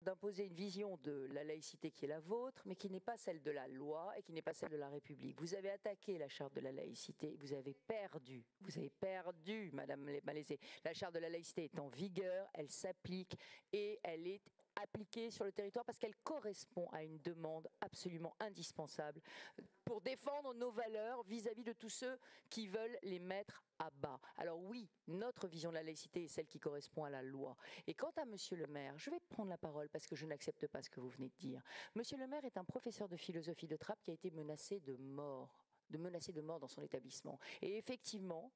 d'imposer une vision de la laïcité qui est la vôtre, mais qui n'est pas celle de la loi et qui n'est pas celle de la République. Vous avez attaqué la charte de la laïcité, vous avez perdu, Madame Malézé. La charte de la laïcité est en vigueur, elle s'applique et elle est appliquée sur le territoire parce qu'elle correspond à une demande absolument indispensable pour défendre nos valeurs vis-à-vis de tous ceux qui veulent les mettre à bas. Alors oui, notre vision de la laïcité est celle qui correspond à la loi. Et quant à Monsieur le maire, je vais prendre la parole parce que je n'accepte pas ce que vous venez de dire. Monsieur le maire est un professeur de philosophie de Trappes qui a été menacé de mort dans son établissement. Et effectivement,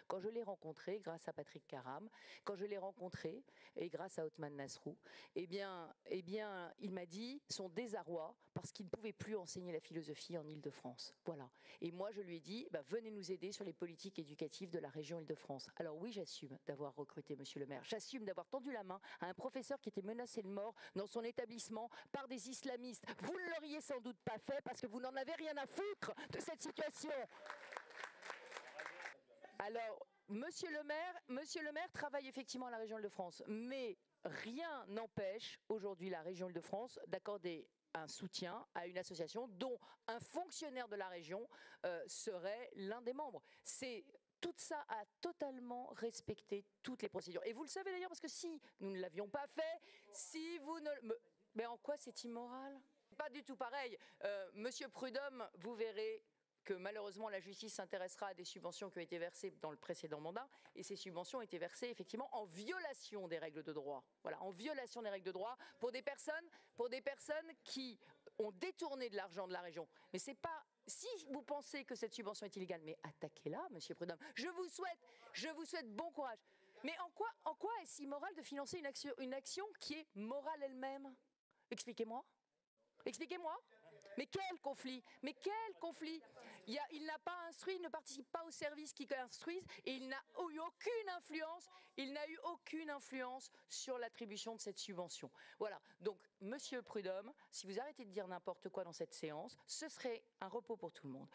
quand je l'ai rencontré, grâce à Patrick Karam, quand je l'ai rencontré, et grâce à Othman Nasrou, eh bien, il m'a dit son désarroi parce qu'il ne pouvait plus enseigner la philosophie en Île-de-France. Voilà. Et moi, je lui ai dit, venez nous aider sur les politiques éducatives de la région Île-de-France. Alors oui, j'assume d'avoir recruté Monsieur le maire. J'assume d'avoir tendu la main à un professeur qui était menacé de mort dans son établissement par des islamistes. Vous ne l'auriez sans doute pas fait parce que vous n'en avez rien à foutre de cette situation. Alors, Monsieur le maire travaille effectivement à la région Île-de-France, mais rien n'empêche aujourd'hui la région Île-de-France d'accorder un soutien à une association dont un fonctionnaire de la région serait l'un des membres. C'est tout ça a totalement respecté toutes les procédures. Et vous le savez d'ailleurs parce que si nous ne l'avions pas fait, si vous ne... Mais en quoi c'est immoral ? Pas du tout pareil. Monsieur Prudhomme, vous verrez que malheureusement la justice s'intéressera à des subventions qui ont été versées dans le précédent mandat, et ces subventions ont été versées effectivement en violation des règles de droit. Voilà, en violation des règles de droit pour des personnes qui ont détourné de l'argent de la région. Mais c'est pas... Si vous pensez que cette subvention est illégale, mais attaquez-la, Monsieur Prudhomme. Je vous souhaite bon courage. Mais en quoi est-ce immoral de financer une action qui est morale elle-même ? Expliquez-moi. Expliquez-moi. Mais quel conflit? Il n'a pas instruit, il ne participe pas aux services qui instruisent et il n'a eu aucune influence sur l'attribution de cette subvention. Voilà. Donc, Monsieur Prudhomme, si vous arrêtez de dire n'importe quoi dans cette séance, ce serait un repos pour tout le monde.